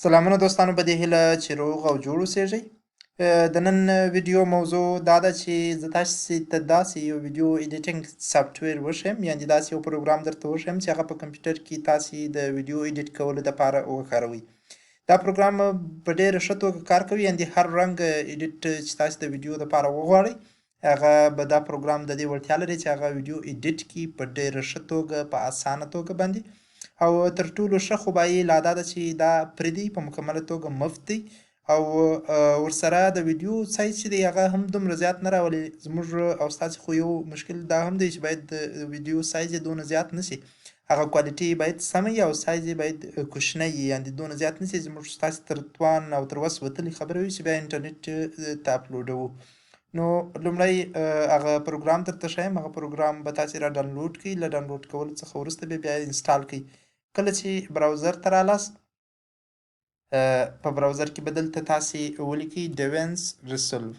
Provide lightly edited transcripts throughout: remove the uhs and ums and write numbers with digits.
سلامونه دوستانو په دې هیله چې روغ او جوړ اوسېږئ. د نن ویډیو موضوع دا ده چې زه تاسې ته داسې یو ویډیو ایډیټینګ سافټویر وښیم، یعنې داسې یو پروګرام درته وښیم چې هغه په کمپیوټر کې تاسې د ویډیو ایډیټ کولو دپاره وکاروئ. دا پروګرام په ډېره ښه توګه کار کوي، یعنې هر رنګه ایډیټ چې تاسې د ویډیو دپاره وغواړئ هغه به دا پروګرام د دې وړتیا لري چې هغه ویډیو ایډیټ کړي په ډېره ښه توګه په اسانه توګه باندې. او تر ټولو ښه خوبایي لا دا ده چې دا پرې دی، په مکمله توګه مفت دی او ورسره د ویډیو سایز چې دی هغه هم دومره زیات نه راولي. زموږ او ستاسې خو یو مشکل دا هم دی چې باید د ویډیو سایز یې دونه زیات نشي، هغه کوالټي باید سمه وي او سایز یې باید کوچنی وي، یعنې دونه زیات نشي زموږ ستاسې تر توان او تر وس وتلې خبره وي چې بیا انټرنټ ته اپلوډوو. نو لومړی هغه پروګرام درته ښیم، هغه پروګرام به تاسې را ډاونلوډ کړئ. له ډاونلوډ کولو څخه وروسته بیا انسټال کړئ. کله چې براوزر ته رالاست په براوزر کې به دلته تاسې ولیکئ ډیوینس ریسولف.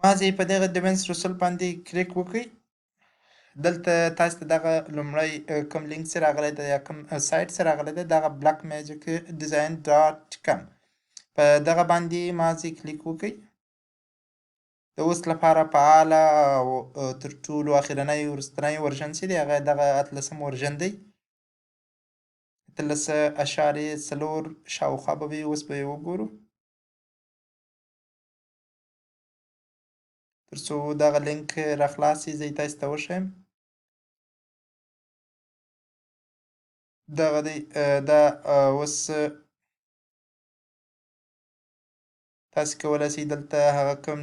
مازې په دغه ډیوینس ریسولف باندې کلیک وکړئ. دلته تاسو ته دغه لومړی کوم لینک چې راغلی دی یا کوم سایټ چې راغلی دی دغه بلاک میجیک ډیزاین ډاټ کم، په دغه باندې مازې کلیک وکړئ. د اوس لپاره فعاله او تر ټولو اخرنی وروستنی ورژن چې دی هغه دغه 18 ورژن دی. 13.4 شاوخوا به وي، اوس به یې وګورو تر څو دغه لینک راخلاص شي. زه یې تاسو ته وښیم. دغه دی دا اوس تاسې کولی شئ دلته هغه کوم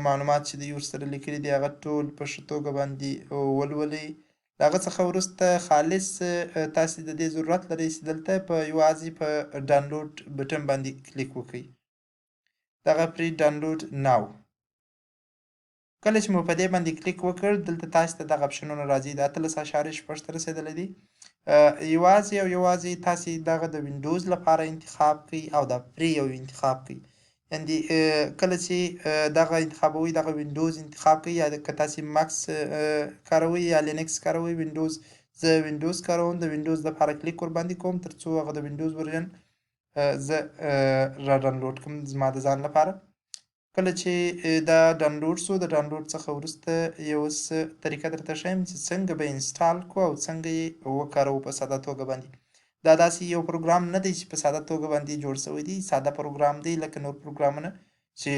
معلومات چې دوی ورسره لیکلي دي هغه ټول په ښه توګه باندې ولولئ. له هغه څخه وروسته خالص تاسې د دې ضرورت لرئ چې دلته په یوازې په ډاونلوډ بټن باندې کلیک وکړئ. دغه پرې ډاونلوډ ناو. کله چې مو په دې باندې کلیک وکړ دلته تاسې ته دغه اپشنونه راځي. د 18.6 ته رسېدلی دی. یوازې او یوازې تاسې دغه د وینډوز لپاره انتخاب کړئ او د پرې یو انتخاب کړئ. یعنې کله چې دغه انتخابوئ دغه وینډوز انتخاب کړئ، یا که تاسې ماکس کاروئ یا لینکس کاروئ وینډوز. زه وینډوز کاروم، د وینډوز دپاره کلیک ورباندې کوم تر څو هغه د وینډوز ورژن زه را ډاونلوډ کړم زما د ځان لپاره. کله چې دا ډاونلوډ شو د ډاونلوډ څخه وروسته یو څه طریقه درته ښیم چې څنګه به انسټال کړو او څنګه یې وکاروو په ساده توګه باندې. دا داسې یو پروګرام نه دی چې په ساده توګه باندې جوړ شوی دی، ساده پروګرام دی لکه نور پروګرامونه چې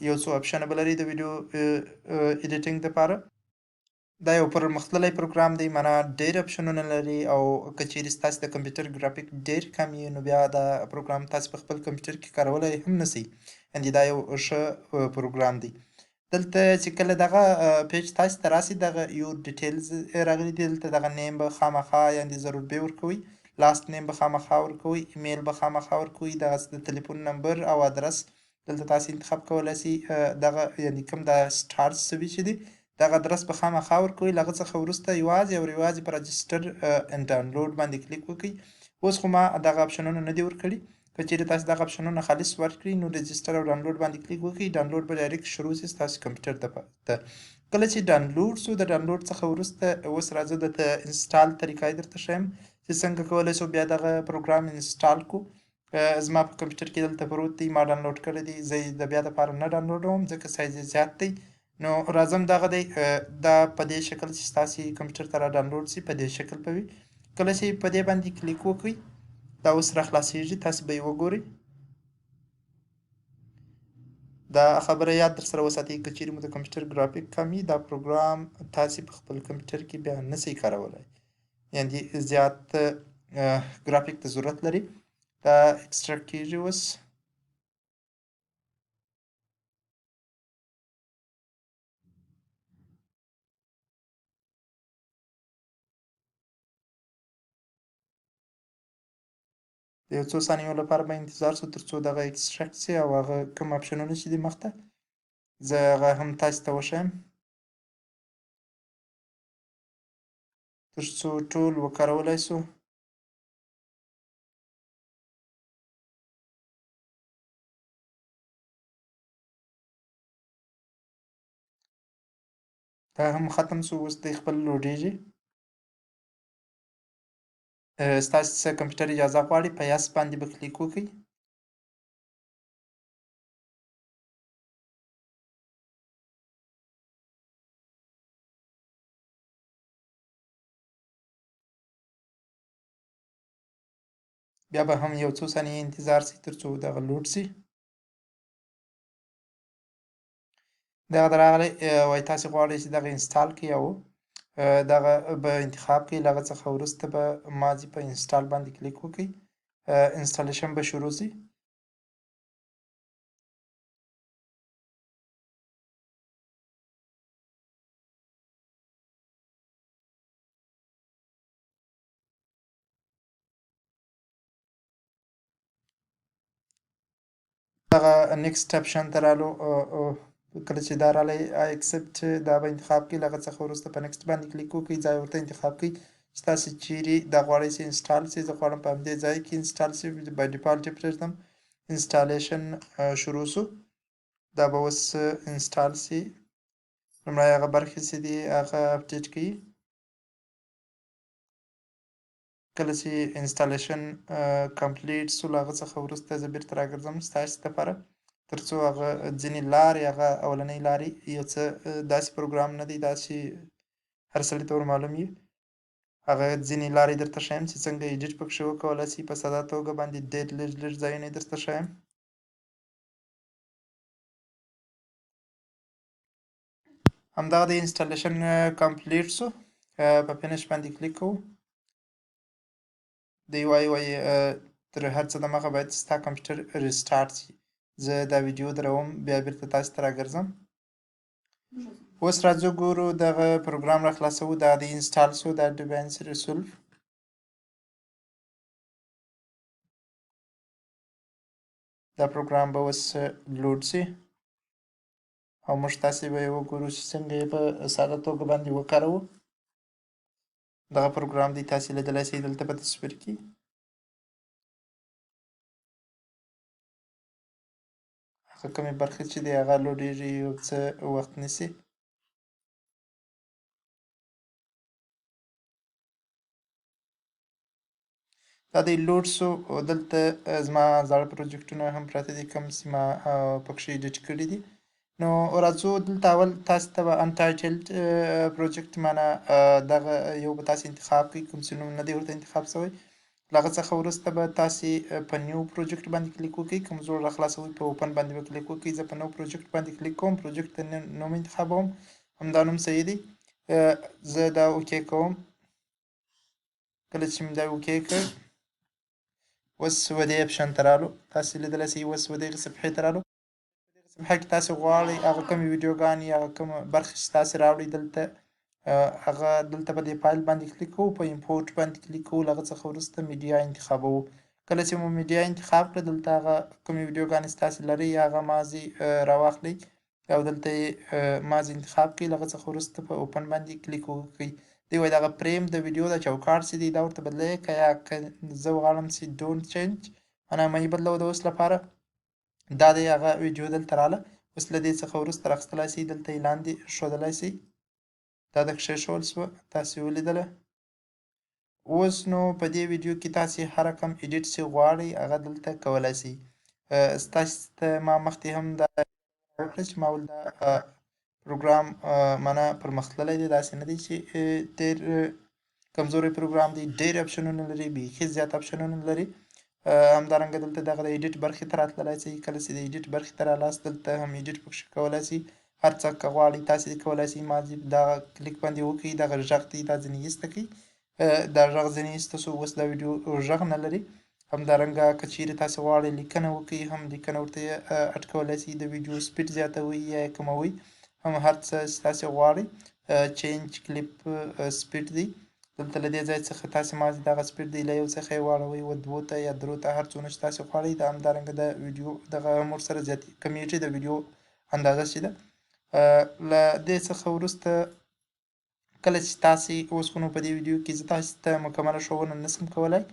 یو څو اپشنه به لري د ویډیو ایډیټینګ دپاره. دا یو پرمختللی پروګرام دی، معنا ډېر اپشنونه لري او که چیرې ستاسې د کمپیوټر ګرافیک ډېر کم وي نو بیا دا پروګرام تاسې په خپل کمپیوټر کې کارولی هم نه شئ. یعنې دا یو ښه پروګرام دی. دلته چې کله دغه پیج تاسې ته راسي دغه یور ډیټیلز راغلي دي، دلته دغه نیم به خامخا یعنې ضرور به ورکوئ، لاست نیم به خامخا ورکوئ، ایمیل به خامخا ورکوئ، دغسې د تلیفون نمبر او ادرس دلته تاسې انتخاب کولی شئ. دغه یعنې کوم دا سټارټ شوي چې دي دغه ادرس به خامخا ورکوئ. له هغه څخه وروسته یوازې او یوازې په رجسټر اینډ ډاونلوډ باندې کلیک وکړئ. اوس خو ما دغه اپشنونه نه دي ورکړي. که چیرې تاسې دغه اپشنونه خالص ورکړي نو رجسټر او ډاونلوډ باندې کلیک وکړئ. ډاونلوډ به ډایرکټ شروع شي ستاسې کمپیوټر ته. کله چې ډاونلوډ شو د ډاونلوډ څخه وروسته اوس راځه درته انسټال طریقه یې درته ښیم چې څنګه کولی شو بیا دغه پروګرام انسټال کړو. زما په کمپیوټر کې دلته پروت دی، ما ډاونلوډ کړی دی. زه یې د بیا دپاره نه ډاونلوډوم ځکه سایز یې زیات دی. نو راځم دغه دی دا په دې شکل چې ستاسې کمپیوټر ته را ډاونلوډ شي په دې شکل به وي. کله چې په دې باندې کلیک وکړئ دا اوس را خلاصیږي، تاسې به یې وګورئ. دا خبره یاد درسره وساتئ که چیرې مو د کمپیوټر ګرافیک کم وي دا پروګرام تاسې په خپل کمپیوټر کې بیا نه شئ کارولی، یعنې زیات ګرافیک ته ضرورت لري. دا اکسټراکټ کېږي اوس. د یو څو ثانیو لپاره به انتظار شو تر څو دغه اکسټراکټ شي او هغه کوم اپشنونه چې دي مخته زه هغه هم تاسې ته وښیم تر څو ټول وکارولی شو. دا هم ختم شو، اوس دی خپل لوډیږي. ستاسو څه کمپیوټر اجازه غواړي په یس باندې به کلیک وکړئ. بیا به هم یو څو ثانیې انتظار شي تر څو دغه لوډ شي. دغه راغلی وایي تاسې غواړئ چې دغه انسټال کړئ او دغه به انتخاب کړئ. له هغه څخه وروسته به مازې په انسټال باندې کلیک وکړئ. انسټالیشن به شروع شي. دغه نیکسټ اپشن ته رالو. کله چې دا رالی اکسپټ دا به انتخاب کړئ. له هغه څخه وروسته په نیکسټ باندې کلیک وکړئ. ځای ورته انتخاب کړئ چې تاسې چیرې دا غواړئ چې انسټال شي. زه غواړم په همدې ځای کې انسټال شي. بای ډیفالټ یې پرېږدم. انسټالیشن شروع شو. دا به اوس انسټال شي. لومړی هغه برخې چې دي هغه اپډیټ کړئ. کله چې انسټالیشن کمپلیټ شو له هغه څخه وروسته زه بیرته راګرځم ستاسې دپاره تر څو هغه ځینې لارې هغه اولنۍ لارې یو څه داسې پروګرام نه دی داسې هر سړي ته ورمعلوم وي. هغه ځینې لارې درته ښیم چې څنګه ایډیټ پکښې وکولی شي په ساده توګه باندې ډېر لږ ځایونه یې درته ښیم. همدغه د انسټالیشن کمپلیټ شو. په فینش باندې کلیک کوو. دی وایي تر هر څه دمخه باید ستا کمپیوټر ریسټارټ شي. زه دا ویډیو دروم بیا بیرته تاسې ته راګرځم. اوس راځو ګورو دغه پروګرام را خلاصوو. دا د انسټال شو دا ډیواینس ریسولف. دا پروګرام به اوس لوډ شي او موږ تاسې به یې وګورو چې څنګه یې په ساده توګه باندې وکاروو. دغه پروګرام دی تاسې لیدلی شئ دلته په تصویر کې. هغه کومې برخې چې دی هغه لوډېږي یو څه وخت نیسي. دا دی لوډ شو. دلته زما زاړه پروجیکټونه هم پراته دي کوم چې ما پکښې ایډیټ کړي دي. نو راځو دلته اول تاسې ته به انټایټلډ پروجیکټ معنا دغه یو به تاسې انتخاب کړئ کوم چې نوم نه دی ورته انتخاب شوی. له هغه څخه وروسته به تاسې په نیو پروجیکټ باندې کلیک وکړئ. کوم زوړ راخلاصوئ په اوپن باندې به کلیک وکړئ. زه په نو پروجیکټ باندې کلیک کوم. پروجیکټ ته نوم انتخابوم. همدا نوم صحیح دی. زه دا اوکې کوم. کله چې مې دا اوکې کړ اوس ودې اپشن ته رالو. تاسې لیدلی شئ اوس ودغې صفحې ته رالو. دغه صفحه کې تاسې غواړئ هغه کومې ویډیوګانې هغه کومه برخې چې تاسې راوړئ دلته هغه دلته به دې فایل باندې کلیک کوو. په امپورټ باندې کلیک کوو. له هغه څخه وروسته میډیا انتخابوو. کله چې مو میډیا انتخاب کړه دلته هغه کومې ویډیوګانې چې تاسې لرئ هغه مازې راواخلئ او دلته یې مازې انتخاب کړئ. له هغه څخه وروسته په اوپن باندې کلیک وکړئ. دی وایي دغه فریم د ویډیو د چوکاټ چې دی دا ورته بدلوئ که یا که زه غواړم چې ډونټ چینج معنا مه یې بدلوه د اوس لپاره. دا دی هغه ویډیو دلته راله. اوس له دې څخه وروسته راخیستلی شئ دلته یې لاندې ښودلی شئ. دا د کښېښول شوه تاسې ولیدله. اوس نو په دې ویډیو کې تاسې هر کوم ایډیټ چې غواړئ هغه دلته کولی شئ. ستاسې ته ما مخکې هم دا وکړه چې ما ویل دا پروګرام معنا پرمختللی دی داسې نه دی چې ډېر کمزوری پروګرام دی. ډېر اپشنونه لري بیخي زیات اپشنونه لري. همدارنګه دلته دغه د ایډیټ برخې ته راتللی شئ. کله چې د ایډیټ برخې ته رالاست دلته هم ایډیټ پکښې کولی شئ. هر څه که غواړئ تاسې کولی شئ مازې دغه کلیک باندې وکړئ. دغه غږ دی دا ځینې ایسته کړئ. دا غږ ځینې ایسته شو. اوس دا ویډیو غږ نه لري. همدارنګه که چیرې تاسې غواړئ لیکنه وکړئ هم لیکنه ورته اډ کولی شئ. د ویډیو سپیډ زیاتوئ یا یې کموئ هم هر څه چې تاسې غواړئ. چینج کلیپ سپیډ دی. دلته له دې ځای څخه تاسې مازې دغه سپیډ دی له یو څخه یې واړوئ دوو ته یا درو ته هر څونه چې تاسې غواړئ. دا همدارنګه د ویډیو دغه هم ورسره کمیږي د ویډیو اندازه چې ده. له دې څخه وروسته کله چې تاسې اوس خو نو په دې ویډیو کې زه تاسې ته مکمله ښوونه نشم کولی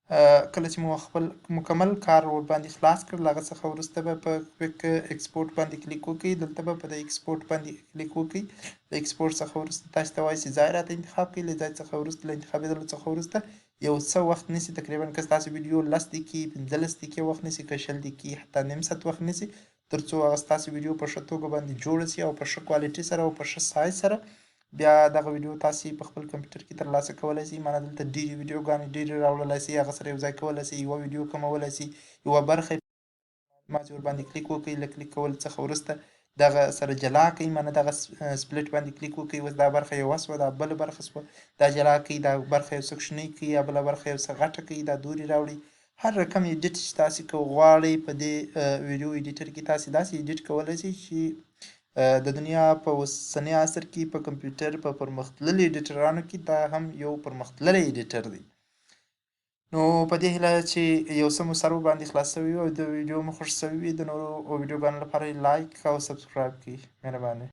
کله چې مو خپل مکمل کار ورباندې خلاص کړ له هغه څخه وروسته به په کویک اکسپورټ باندې کلیک وکړئ. دلته به په د اکسپورټ باندې کلیک وکړئ. د اکسپورټ څخه وروسته تاسو ته وایي چې ځای راته انتخاب کړئ. له ځای څخه وروسته له انتخابېدلو څخه وروسته یو څه وخت نیسي، تقریبا که ستاسو ویډیو 10 دقیقې 15 دقیقې وخت نیسي، که 20 دقیقې حتی نیم ساعت وخت نیسي، تر څو هغه ستاسو ویډیو په ښه توګه باندې جوړه سي او په ښه کوالټي سره او په ښه سایز سره بیا دغه ویډیو تاسې په خپل کمپیوټر کې ترلاسه کولی شئ. معنا دلته ډېرې ویډیوګانې ډېرې راوړلی شئ، هغه سره یو ځای کولی شئ، یوه ویډیو کمولی شئ، یوه برخه یې ما چې ورباندې کلیک وکړئ. له کلیک کولو څخه وروسته دغه سره جلا کړئ، معنا دغه سپلټ باندې کلیک وکړئ. اوس دا برخه یوه شوه، دا بله برخه شوه، دا جلا کړئ. دا برخه یو څه کوچنۍ کړئ، یا بله برخه یو څه غټه کړئ، دا دوري راوړئ. هر رقم ایډیټ چې تاسې که غواړئ په دې ویډیو ایډیټر کې تاسې داسې ایډیټ کولی شئ چې د دنیا په اوسني عصر کې په کمپیوټر په پرمختللي ایډیټرانو کې دا هم یو پرمختللی ایډیټر دی. نو په دې هیله چې یو څه مو سر ورباندې خلاص شوی وي او د ویډیو مو خوښ شوی وي، د نورو ویډیوګانو لپاره یې لایک او سبسکرایب کړئ. مهرباني.